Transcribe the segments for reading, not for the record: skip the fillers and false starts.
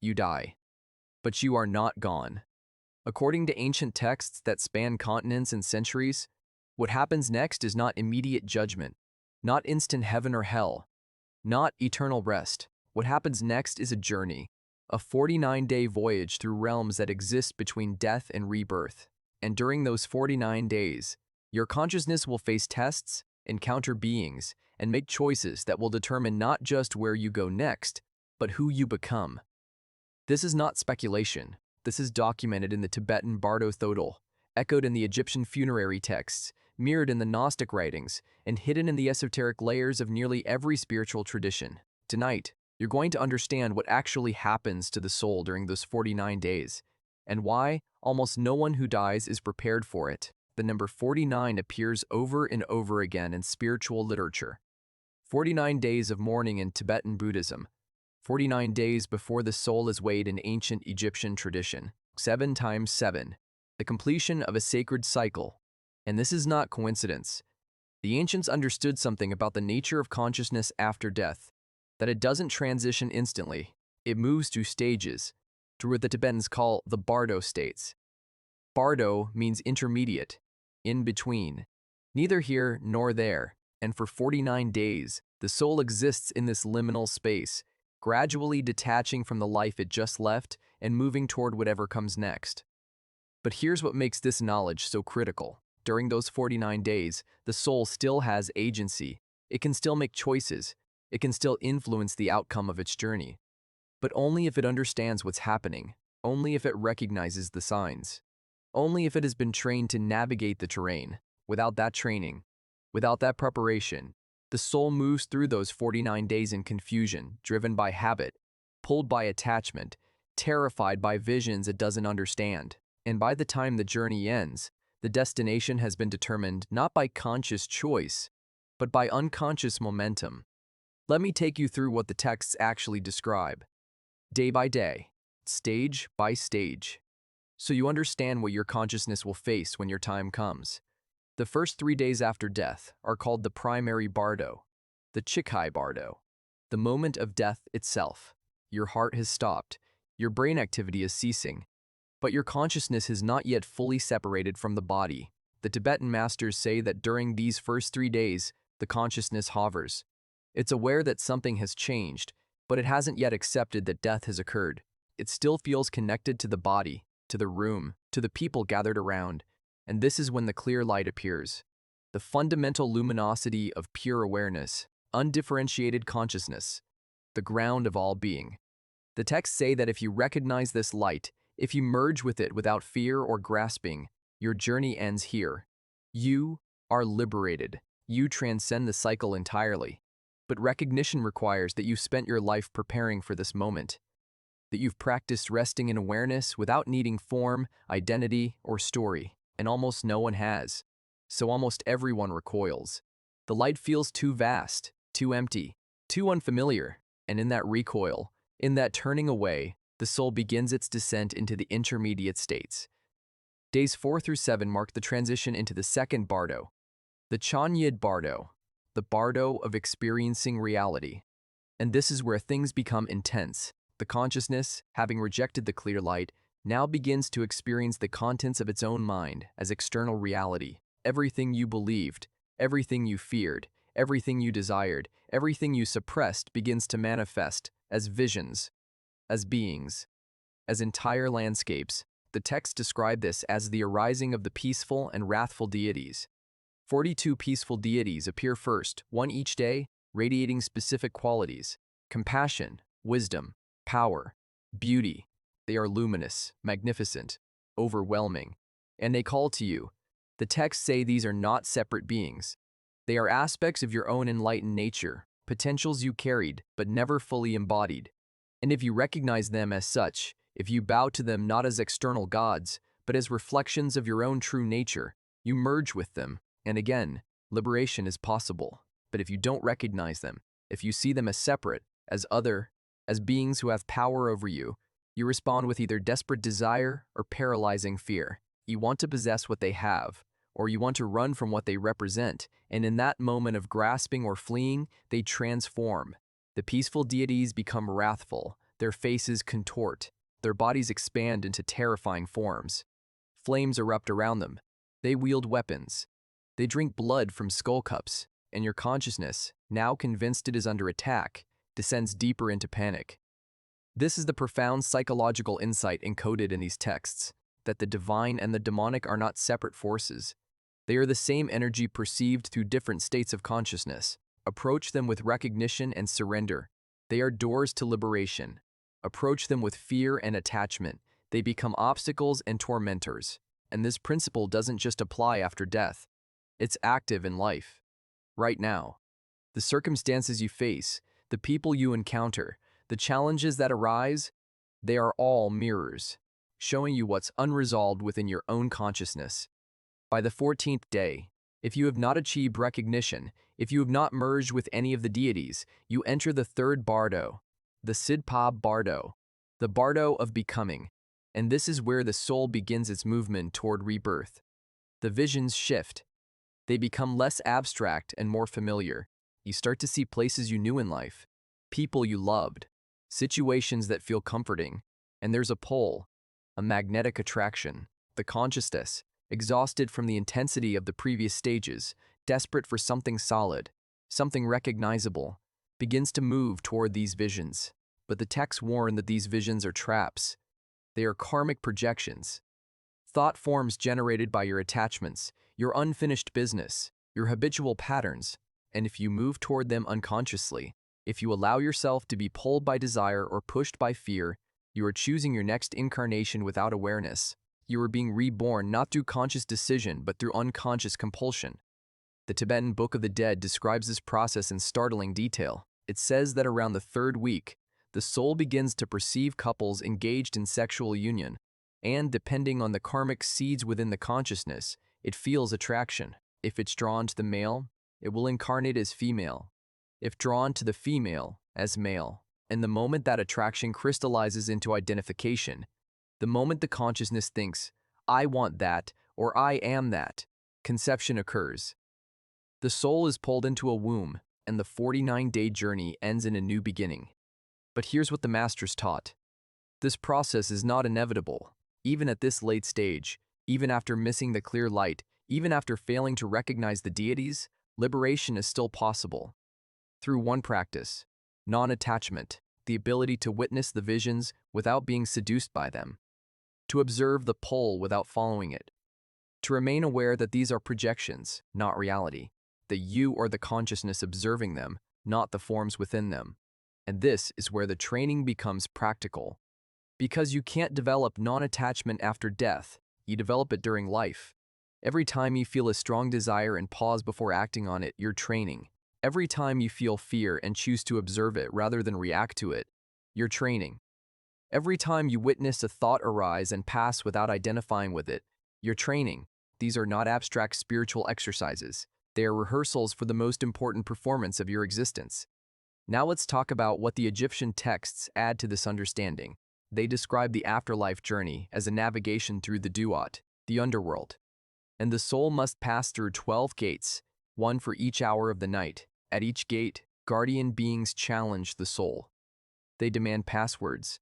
you die. But you are not gone. According to ancient texts that span continents and centuries, what happens next is not immediate judgment, not instant heaven or hell, not eternal rest. What happens next is a journey, a 49-day voyage through realms that exist between death and rebirth. And during those 49 days, your consciousness will face tests, encounter beings, and make choices that will determine not just where you go next, but who you become. This is not speculation. This is documented in the Tibetan Bardo Thodol, echoed in the Egyptian funerary texts, mirrored in the Gnostic writings, and hidden in the esoteric layers of nearly every spiritual tradition. Tonight, you're going to understand what actually happens to the soul during those 49 days, and why almost no one who dies is prepared for it. The number 49 appears over and over again in spiritual literature. 49 days of mourning in Tibetan Buddhism. 49 days before the soul is weighed in ancient Egyptian tradition. 7 times 7. The completion of a sacred cycle. And this is not coincidence. The ancients understood something about the nature of consciousness after death, that it doesn't transition instantly. It moves through stages, through what the Tibetans call the Bardo states. Bardo means intermediate, in between, neither here nor there, and for 49 days, the soul exists in this liminal space, gradually detaching from the life it just left and moving toward whatever comes next. But here's what makes this knowledge so critical. During those 49 days, the soul still has agency. It can still make choices. It can still influence the outcome of its journey. But only if it understands what's happening, only if it recognizes the signs, only if it has been trained to navigate the terrain. Without that training, without that preparation, the soul moves through those 49 days in confusion, driven by habit, pulled by attachment, terrified by visions it doesn't understand. And by the time the journey ends, the destination has been determined not by conscious choice, but by unconscious momentum. Let me take you through what the texts actually describe, day by day, stage by stage, so you understand what your consciousness will face when your time comes. The first 3 days after death are called the primary bardo, the Chikai bardo, the moment of death itself. Your heart has stopped, your brain activity is ceasing, but your consciousness has not yet fully separated from the body. The Tibetan masters say that during these first 3 days, the consciousness hovers. It's aware that something has changed, but it hasn't yet accepted that death has occurred. It still feels connected to the body, to the room, to the people gathered around, and this is when the clear light appears. The fundamental luminosity of pure awareness, undifferentiated consciousness, the ground of all being. The texts say that if you recognize this light, if you merge with it without fear or grasping, your journey ends here. You are liberated. You transcend the cycle entirely. But recognition requires that you've spent your life preparing for this moment, that you've practiced resting in awareness without needing form, identity, or story, and almost no one has. So almost everyone recoils. The light feels too vast, too empty, too unfamiliar, and in that recoil, in that turning away, the soul begins its descent into the intermediate states. Days 4 through 7 mark the transition into the second bardo, the Chanyid bardo, the bardo of experiencing reality. And this is where things become intense. The consciousness, having rejected the clear light, now begins to experience the contents of its own mind as external reality. Everything you believed, everything you feared, everything you desired, everything you suppressed begins to manifest as visions, as beings, as entire landscapes. The texts describe this as the arising of the peaceful and wrathful deities. 42 peaceful deities appear first, one each day, radiating specific qualities: compassion, wisdom, power, beauty. They are luminous, magnificent, overwhelming, and they call to you. The texts say these are not separate beings. They are aspects of your own enlightened nature, potentials you carried but never fully embodied. And if you recognize them as such, if you bow to them not as external gods, but as reflections of your own true nature, you merge with them. And again, liberation is possible. But if you don't recognize them, if you see them as separate, as other, as beings who have power over you, you respond with either desperate desire or paralyzing fear. You want to possess what they have, or you want to run from what they represent, and in that moment of grasping or fleeing, they transform. The peaceful deities become wrathful. Their faces contort, their bodies expand into terrifying forms. Flames erupt around them. They wield weapons. They drink blood from skull cups, and your consciousness, now convinced it is under attack, descends deeper into panic. This is the profound psychological insight encoded in these texts, that the divine and the demonic are not separate forces. They are the same energy perceived through different states of consciousness. Approach them with recognition and surrender. They are doors to liberation. Approach them with fear and attachment. They become obstacles and tormentors. And this principle doesn't just apply after death. It's active in life. Right now. The circumstances you face, the people you encounter, the challenges that arise, they are all mirrors, showing you what's unresolved within your own consciousness. By the 14th day, if you have not achieved recognition, if you have not merged with any of the deities, you enter the third Bardo, the Sidpa Bardo, the Bardo of becoming, and this is where the soul begins its movement toward rebirth. The visions shift. They become less abstract and more familiar. You start to see places you knew in life, people you loved, situations that feel comforting, and there's a pull, a magnetic attraction. The consciousness, exhausted from the intensity of the previous stages, desperate for something solid, something recognizable, begins to move toward these visions. But the texts warn that these visions are traps. They are karmic projections. Thought forms generated by your attachments, your unfinished business, your habitual patterns, and if you move toward them unconsciously, if you allow yourself to be pulled by desire or pushed by fear, you are choosing your next incarnation without awareness. You are being reborn not through conscious decision but through unconscious compulsion. The Tibetan Book of the Dead describes this process in startling detail. It says that around the third week, the soul begins to perceive couples engaged in sexual union, and depending on the karmic seeds within the consciousness, it feels attraction. If it's drawn to the male, it will incarnate as female. If drawn to the female, as male. And the moment that attraction crystallizes into identification, the moment the consciousness thinks, I want that, or I am that, conception occurs. The soul is pulled into a womb, and the 49-day journey ends in a new beginning. But here's what the masters taught. This process is not inevitable. Even at this late stage, even after missing the clear light, even after failing to recognize the deities, liberation is still possible. Through one practice, non-attachment, the ability to witness the visions without being seduced by them, to observe the pull without following it, to remain aware that these are projections, not reality, that you are the consciousness observing them, not the forms within them. And this is where the training becomes practical. Because you can't develop non-attachment after death, you develop it during life. Every time you feel a strong desire and pause before acting on it, you're training. Every time you feel fear and choose to observe it rather than react to it, you're training. Every time you witness a thought arise and pass without identifying with it, you're training. These are not abstract spiritual exercises. They are rehearsals for the most important performance of your existence. Now let's talk about what the Egyptian texts add to this understanding. They describe the afterlife journey as a navigation through the duat, the underworld. And the soul must pass through 12 gates, one for each hour of the night. At each gate, guardian beings challenge the soul. They demand passwords.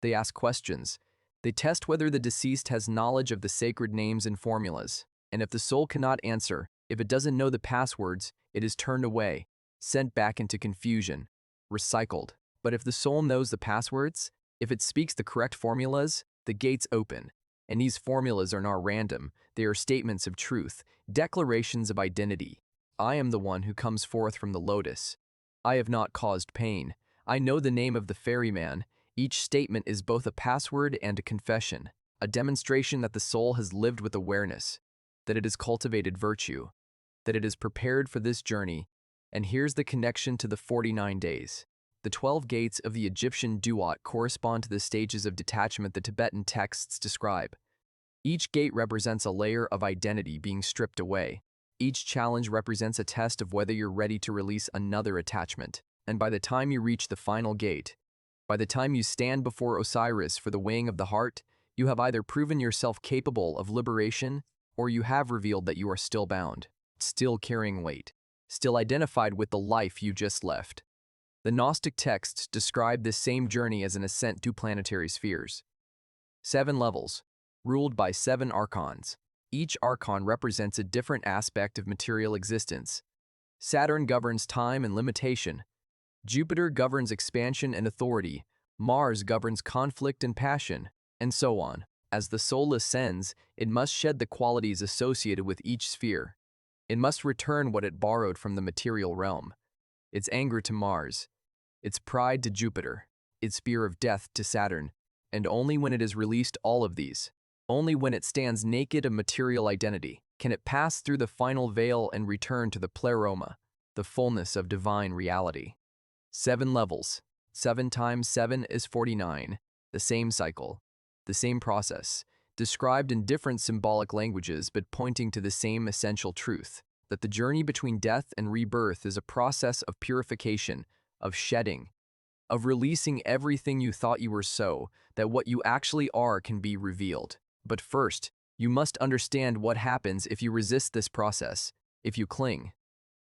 They ask questions. They test whether the deceased has knowledge of the sacred names and formulas. And if the soul cannot answer, if it doesn't know the passwords, it is turned away, sent back into confusion, recycled. But if the soul knows the passwords, if it speaks the correct formulas, the gates open. And these formulas are not random. They are statements of truth, declarations of identity. I am the one who comes forth from the lotus. I have not caused pain. I know the name of the ferryman. Each statement is both a password and a confession, a demonstration that the soul has lived with awareness, that it has cultivated virtue, that it is prepared for this journey. And here's the connection to the 49 days. The 12 gates of the Egyptian duat correspond to the stages of detachment the Tibetan texts describe. Each gate represents a layer of identity being stripped away. Each challenge represents a test of whether you're ready to release another attachment. And by the time you reach the final gate, by the time you stand before Osiris for the weighing of the heart, you have either proven yourself capable of liberation or you have revealed that you are still bound, still carrying weight, still identified with the life you just left. The Gnostic texts describe this same journey as an ascent to planetary spheres. 7 levels, ruled by 7 archons. Each archon represents a different aspect of material existence. Saturn governs time and limitation. Jupiter governs expansion and authority. Mars governs conflict and passion, and so on. As the soul ascends, it must shed the qualities associated with each sphere. It must return what it borrowed from the material realm. Its anger to Mars, its pride to Jupiter, its fear of death to Saturn, and only when it has released all of these, only when it stands naked of material identity, can it pass through the final veil and return to the pleroma, the fullness of divine reality. 7 levels. 7 times 7 is 49. The same cycle, the same process, described in different symbolic languages but pointing to the same essential truth, that the journey between death and rebirth is a process of purification, of shedding, of releasing everything you thought you were so that what you actually are can be revealed. But first, you must understand what happens if you resist this process, if you cling,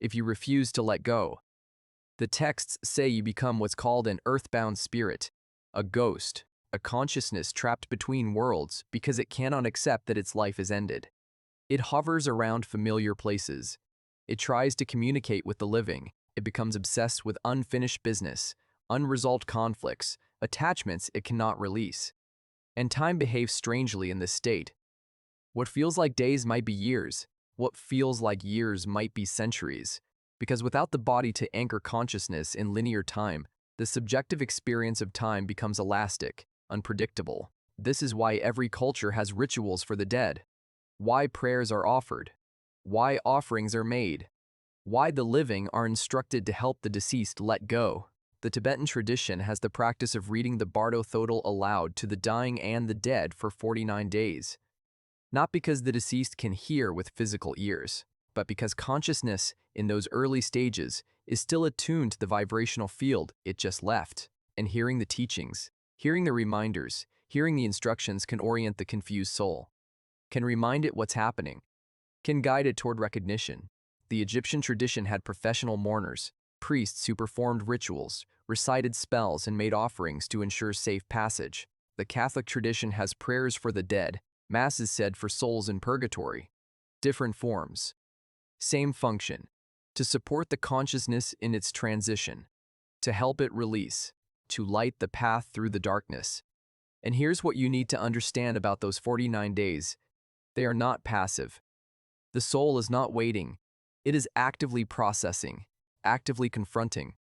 if you refuse to let go. The texts say you become what's called an earthbound spirit, a ghost, a consciousness trapped between worlds because it cannot accept that its life is ended. It hovers around familiar places. It tries to communicate with the living. It becomes obsessed with unfinished business, unresolved conflicts, attachments it cannot release. And time behaves strangely in this state. What feels like days might be years. What feels like years might be centuries. Because without the body to anchor consciousness in linear time, the subjective experience of time becomes elastic, unpredictable. This is why every culture has rituals for the dead. Why prayers are offered. Why offerings are made. Why the living are instructed to help the deceased let go. The Tibetan tradition has the practice of reading the Bardo Thodol aloud to the dying and the dead for 49 days. Not because the deceased can hear with physical ears, but because consciousness, in those early stages, is still attuned to the vibrational field it just left. And hearing the teachings, hearing the reminders, hearing the instructions can orient the confused soul, can remind it what's happening, can guide it toward recognition. The Egyptian tradition had professional mourners, priests who performed rituals, recited spells, and made offerings to ensure safe passage. The Catholic tradition has prayers for the dead, masses said for souls in purgatory. Different forms. Same function. To support the consciousness in its transition. To help it release. To light the path through the darkness. And here's what you need to understand about those 49 days. They are not passive. The soul is not waiting. It is actively processing, actively confronting,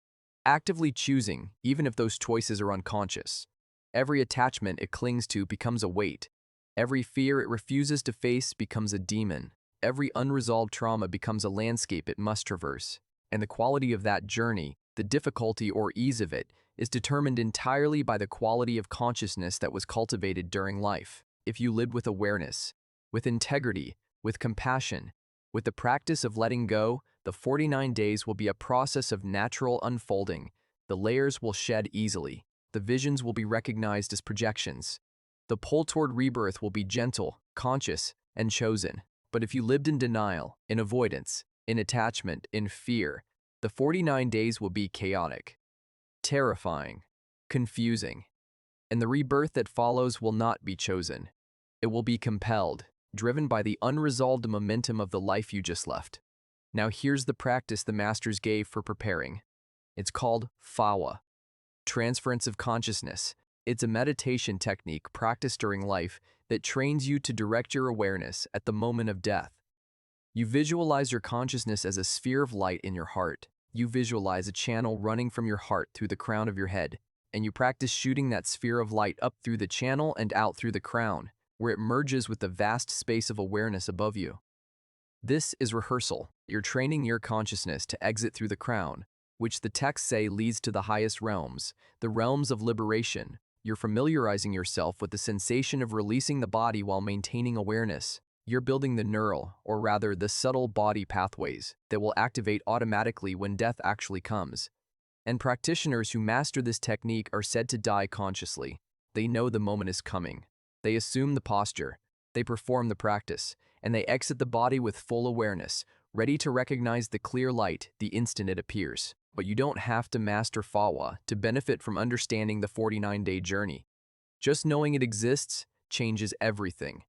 actively choosing, even if those choices are unconscious. Every attachment it clings to becomes a weight. Every fear it refuses to face becomes a demon. Every unresolved trauma becomes a landscape it must traverse. And the quality of that journey, the difficulty or ease of it, is determined entirely by the quality of consciousness that was cultivated during life. If you lived with awareness, with integrity, with compassion, with the practice of letting go, the 49 days will be a process of natural unfolding. The layers will shed easily. The visions will be recognized as projections. The pull toward rebirth will be gentle, conscious, and chosen. But if you lived in denial, in avoidance, in attachment, in fear, the 49 days will be chaotic, terrifying, confusing. And the rebirth that follows will not be chosen. It will be compelled, driven by the unresolved momentum of the life you just left. Now here's the practice the masters gave for preparing. It's called Fawa, transference of consciousness. It's a meditation technique practiced during life that trains you to direct your awareness at the moment of death. You visualize your consciousness as a sphere of light in your heart. You visualize a channel running from your heart through the crown of your head, and you practice shooting that sphere of light up through the channel and out through the crown, where it merges with the vast space of awareness above you. This is rehearsal. You're training your consciousness to exit through the crown, which the texts say leads to the highest realms, the realms of liberation. You're familiarizing yourself with the sensation of releasing the body while maintaining awareness. You're building the neural, or rather the subtle body pathways that will activate automatically when death actually comes. And practitioners who master this technique are said to die consciously. They know the moment is coming. They assume the posture, they perform the practice, and they exit the body with full awareness, ready to recognize the clear light the instant it appears. But you don't have to master Fawa to benefit from understanding the 49-day journey. Just knowing it exists changes everything.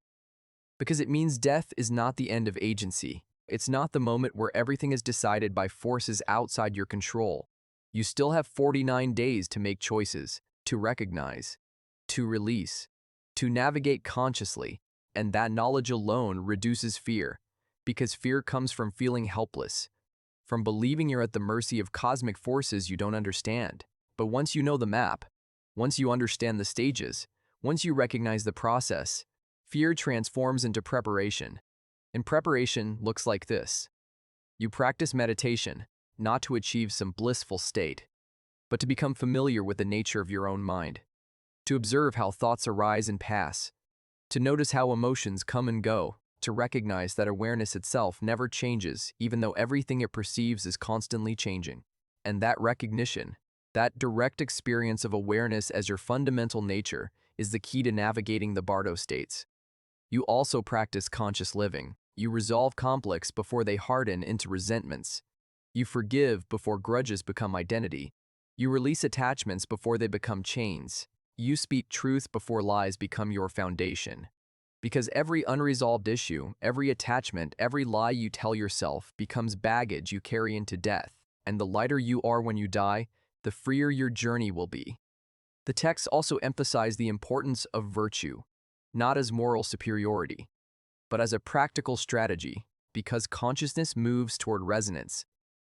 Because it means death is not the end of agency. It's not the moment where everything is decided by forces outside your control. You still have 49 days to make choices, to recognize, to release, to navigate consciously, and that knowledge alone reduces fear, because fear comes from feeling helpless, from believing you're at the mercy of cosmic forces you don't understand. But once you know the map, once you understand the stages, once you recognize the process, fear transforms into preparation. And preparation looks like this. You practice meditation, not to achieve some blissful state, but to become familiar with the nature of your own mind, to observe how thoughts arise and pass, to notice how emotions come and go, to recognize that awareness itself never changes even though everything it perceives is constantly changing. And that recognition, that direct experience of awareness as your fundamental nature, is the key to navigating the Bardo states. You also practice conscious living. You resolve conflicts before they harden into resentments. You forgive before grudges become identity. You release attachments before they become chains. You speak truth before lies become your foundation. Because every unresolved issue, every attachment, every lie you tell yourself becomes baggage you carry into death. And the lighter you are when you die, the freer your journey will be. The texts also emphasize the importance of virtue, not as moral superiority, but as a practical strategy, because consciousness moves toward resonance.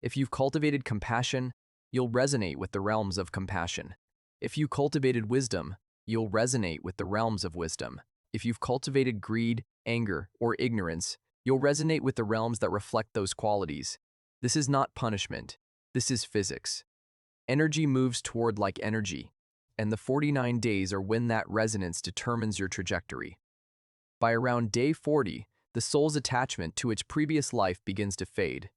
If you've cultivated compassion, you'll resonate with the realms of compassion. If you cultivated wisdom, you'll resonate with the realms of wisdom. If you've cultivated greed, anger, or ignorance, you'll resonate with the realms that reflect those qualities. This is not punishment. This is physics. Energy moves toward like energy, and the 49 days are when that resonance determines your trajectory. By around day 40, the soul's attachment to its previous life begins to fade.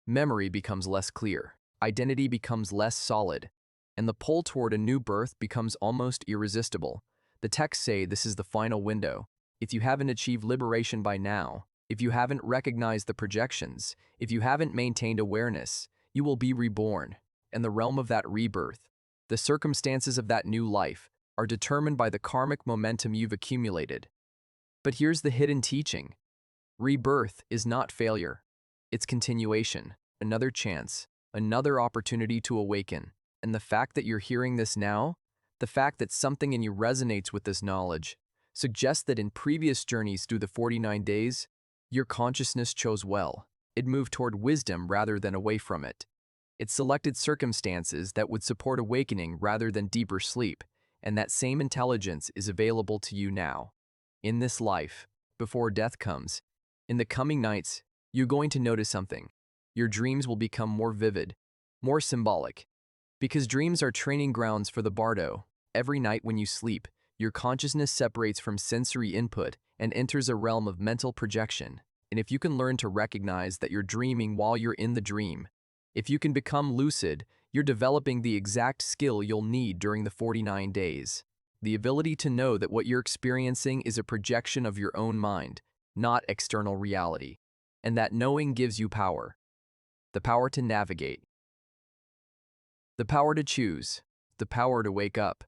Memory becomes less clear, identity becomes less solid, and the pull toward a new birth becomes almost irresistible. The texts say this is the final window. If you haven't achieved liberation by now, if you haven't recognized the projections, if you haven't maintained awareness, you will be reborn. And the realm of that rebirth, the circumstances of that new life, are determined by the karmic momentum you've accumulated. But here's the hidden teaching. Rebirth is not failure. It's continuation, another chance, another opportunity to awaken. And the fact that you're hearing this now, the fact that something in you resonates with this knowledge, suggests that in previous journeys through the 49 days, your consciousness chose well. It moved toward wisdom rather than away from it. It selected circumstances that would support awakening rather than deeper sleep, and that same intelligence is available to you now. In this life, before death comes, in the coming nights, you're going to notice something. Your dreams will become more vivid, more symbolic. Because dreams are training grounds for the Bardo. Every night when you sleep, your consciousness separates from sensory input and enters a realm of mental projection. And if you can learn to recognize that you're dreaming while you're in the dream, if you can become lucid, you're developing the exact skill you'll need during the 49 days. The ability to know that what you're experiencing is a projection of your own mind, not external reality. And that knowing gives you power. The power to navigate. The power to choose. The power to wake up.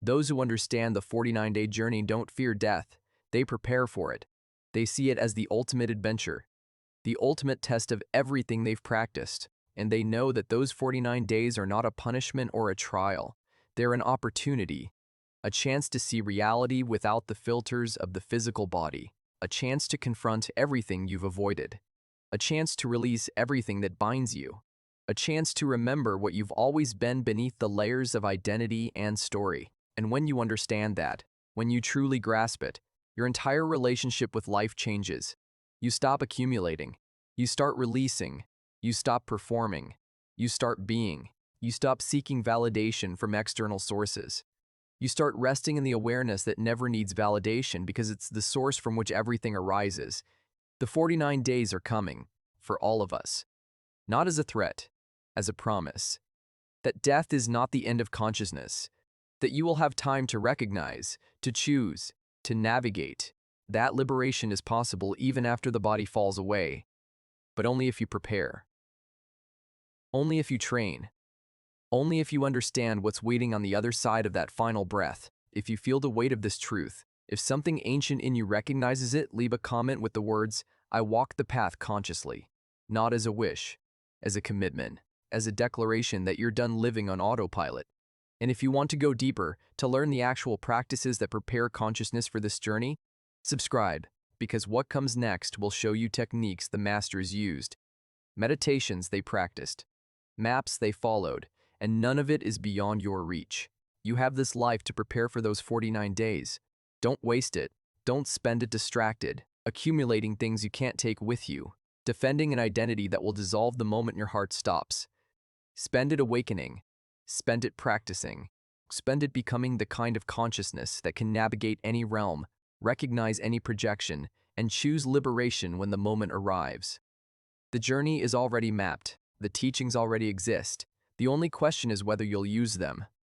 Those who understand the 49-day journey don't fear death. They prepare for it. They see it as the ultimate adventure, the ultimate test of everything they've practiced. And they know that those 49 days are not a punishment or a trial. They're an opportunity. A chance to see reality without the filters of the physical body. A chance to confront everything you've avoided. A chance to release everything that binds you. A chance to remember what you've always been beneath the layers of identity and story. And when you understand that, when you truly grasp it, your entire relationship with life changes. You stop accumulating. You start releasing. You stop performing. You start being. You stop seeking validation from external sources. You start resting in the awareness that never needs validation because it's the source from which everything arises. The 49 days are coming, for all of us. Not as a threat, as a promise. That death is not the end of consciousness. That you will have time to recognize, to choose, to navigate. That liberation is possible even after the body falls away. But only if you prepare. Only if you train. Only if you understand what's waiting on the other side of that final breath. If you feel the weight of this truth, if something ancient in you recognizes it, leave a comment with the words, "I walk the path consciously," not as a wish, as a commitment, as a declaration that you're done living on autopilot. And if you want to go deeper, to learn the actual practices that prepare consciousness for this journey, subscribe, because what comes next will show you techniques the masters used, meditations they practiced, maps they followed, and none of it is beyond your reach. You have this life to prepare for those 49 days. Don't waste it. Don't spend it distracted, accumulating things you can't take with you, defending an identity that will dissolve the moment your heart stops. Spend it awakening. Spend it practicing. Spend it becoming the kind of consciousness that can navigate any realm, recognize any projection, and choose liberation when the moment arrives. The journey is already mapped. The teachings already exist. The only question is whether you'll use them.